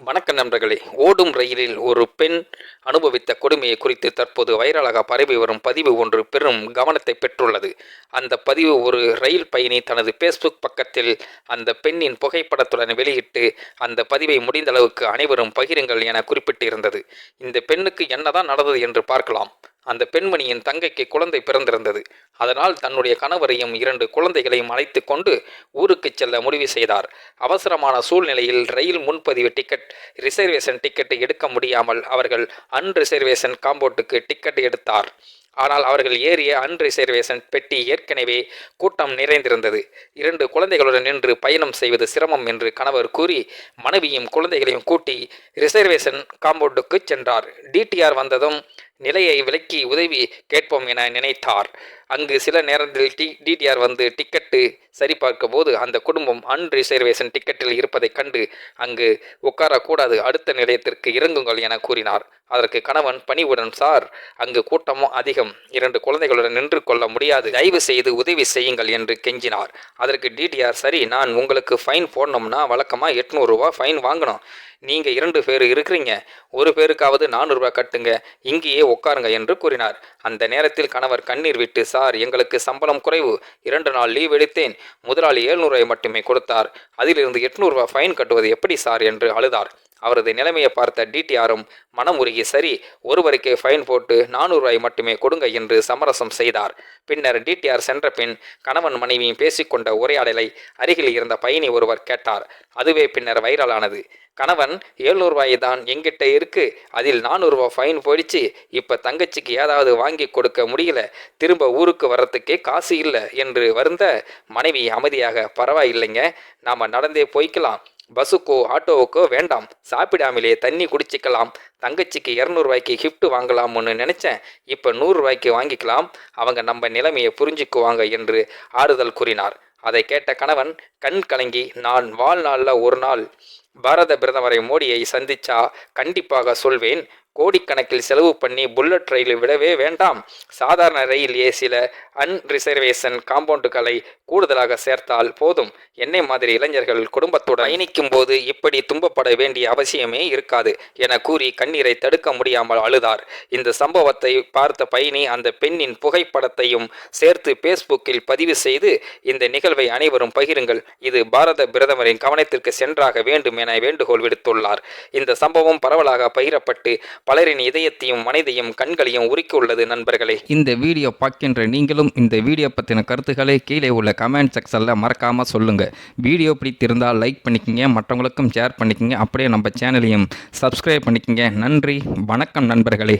வணக்கம் நண்பர்களே. ஓடும் ரயிலில் ஒரு பெண் அனுபவித்த கொடுமையை குறித்து தற்போது வைரலாக பரவி வரும் பதிவு ஒன்று பெரும் கவனத்தை பெற்றுள்ளது. அந்த பதிவு ஒரு ரயில் பயணி தனது பேஸ்புக் பக்கத்தில் அந்த பெண்ணின் புகைப்படத்துடன் வெளியிட்டு அந்த பதிவை முடிந்த அளவுக்கு அனைவரும் பகிருங்கள் என குறிப்பிட்டிருந்தது. இந்த பெண்ணுக்கு என்னதான் நடந்தது என்று பார்க்கலாம். அந்த பெண்மணியின் தங்கைக்கு குழந்தை பிறந்திருந்தது. அதனால் தன்னுடைய கணவரையும் 2 குழந்தைகளையும் அழைத்து கொண்டு ஊருக்கு செல்ல முடிவு செய்தார். அவசரமான சூழ்நிலையில் ரயில் முன்பதிவு டிக்கெட், ரிசர்வேஷன் டிக்கெட் எடுக்க முடியாமல் அவர்கள் அன்ரிசர்வேஷன் காம்பவுண்டுக்கு டிக்கெட் எடுத்தார். ஆனால் அவர்கள் ஏறிய அன்ரிசர்வேஷன் பெட்டி ஏற்கனவே கூட்டம் நிறைந்திருந்தது. 2 குழந்தைகளுடன் நின்று பயணம் செய்வது சிரமம் என்று கணவர் கூறி மனைவியும் குழந்தைகளையும் கூட்டி ரிசர்வேஷன் காம்பவுண்டுக்கு சென்றார். டிடிஆர் வந்ததும் நிலையை விலக்கி உதவி கேட்போம் என நினைத்தார். அங்கு சில நேரத்தில் டிடிஆர் வந்து டிக்கெட்டு சரிபார்க்கும் போது அந்த குடும்பம் அன்ரிசர்வேஷன் டிக்கெட்டில் இருப்பதைக் கண்டு அங்கு உட்காரக்கூடாது, அடுத்த நிலையத்திற்கு இறங்குங்கள் என கூறினார். அதற்கு கணவன் பணிவுடன், சார், அங்கு கூட்டமும் அதிகம், 2 குழந்தைகளுடன் நின்று கொள்ள முடியாது, தயவு செய்து உதவி செய்யுங்கள் என்று கெஞ்சினார். அதற்கு டிடிஆர், சரி, நான் உங்களுக்கு ஃபைன் போடணும்னா வழக்கமாக 800 ரூபா ஃபைன் வாங்கணும். நீங்கள் 2 பேர் இருக்கிறீங்க, ஒரு பேருக்காவது 400 ரூபாய் கட்டுங்க, இங்கேயே உட்காருங்க என்று கூறினார். அந்த நேரத்தில் கணவர் கண்ணீர் விட்டு, சார், எங்களுக்கு சம்பளம் குறைவு, 2 நாள் லீவ் எடுத்தேன், முதலாளி 700 ரூபாய் மட்டுமே கொடுத்தார், அதிலிருந்து 800 ரூபாய் ஃபைன் கட்டுவது எப்படி சார் என்று அழுதார். அவரது நிலைமையை பார்த்த டிடிஆரும் மனமுருகி, சரி, ஒருவருக்கே ஃபைன் போட்டு 400 ரூபாய் மட்டுமே கொடுங்க என்று சமரசம் செய்தார். பின்னர் டிடிஆர் சென்ற பின் கணவன் மனைவியும் பேசிக்கொண்ட உரையாடலை அருகில் இருந்த பயணி ஒருவர் கேட்டார். அதுவே பின்னர் வைரலானது. கணவன் 700 ரூபாய் தான் எங்கிட்ட இருக்கு, அதில் 400 ரூபாய் ஃபைன் போயிடுச்சு, இப்போ தங்கச்சிக்கு ஏதாவது வாங்கி கொடுக்க முடியல, திரும்ப ஊருக்கு வர்றதுக்கே காசு இல்லை என்று வருந்த மனைவி அமைதியாக, பரவாயில்லைங்க, நாம் நடந்தே போய்க்கலாம், பஸ்ஸுக்கோ ஆட்டோவுக்கோ வேண்டாம், சாப்பிடாமலே தண்ணி குடிச்சிக்கலாம், தங்கச்சிக்கு 200 ரூபாய்க்கு கிஃப்ட் வாங்கலாம்னு நினச்சேன், இப்போ 100 ரூபாய்க்கு வாங்கிக்கலாம், அவங்க நம்ம நிலைமையை புரிஞ்சுக்குவாங்க என்று ஆறுதல் கூறினார். அதை கேட்ட கணவன் கண் கலங்கி, நான் வாழ்நாளில் ஒரு நாள் பாரத பிரதமரை மோடியை சந்திச்சா கண்டிப்பாக சொல்வேன், கோடிக்கணக்கில் செலவு பண்ணி புல்லட் ரயில் விடவே வேண்டாம், சாதாரண ரயிலே சில அன்ரிசர்வேஷன் காம்பவுண்டுகளை கூடுதலாக சேர்த்தால் போதும், என்னை மாதிரி இளைஞர்கள் குடும்பத்துடன் பயணிக்கும் போது இப்படி துன்பப்பட வேண்டிய அவசியமே இருக்காது என கூறி கண்ணீரை தடுக்க முடியாமல் அழுதார். இந்த சம்பவத்தை பார்த்த பயணி அந்த பெண்ணின் புகைப்படத்தையும் சேர்த்து பேஸ்புக்கில் பதிவு செய்து, இந்த நிகழ்வை அனைவரும் பகிருங்கள், இது பாரத பிரதமரின் கவனத்திற்கு சென்றாக வேண்டும் என வேண்டுகோள் விடுத்துள்ளார். இந்த சம்பவம் பரவலாக பகிரப்பட்டு பலரின் இதயத்தையும் மனதையும் கண்களையும் உருக்கியுள்ளது. நண்பர்களே, இந்த வீடியோ பார்க்கின்ற நீங்களும் இந்த வீடியோ பற்றின கருத்துக்களை கீழே உள்ள கமெண்ட் செக்ஷனில் மறக்காமல் சொல்லுங்கள். வீடியோ பிடித்திருந்தால் லைக் பண்ணிக்கங்க, மற்றவங்களுக்கும் ஷேர் பண்ணிக்கங்க, அப்படியே நம்ம சேனலையும் சப்ஸ்கிரைப் பண்ணிக்கங்க. நன்றி, வணக்கம் நண்பர்களே.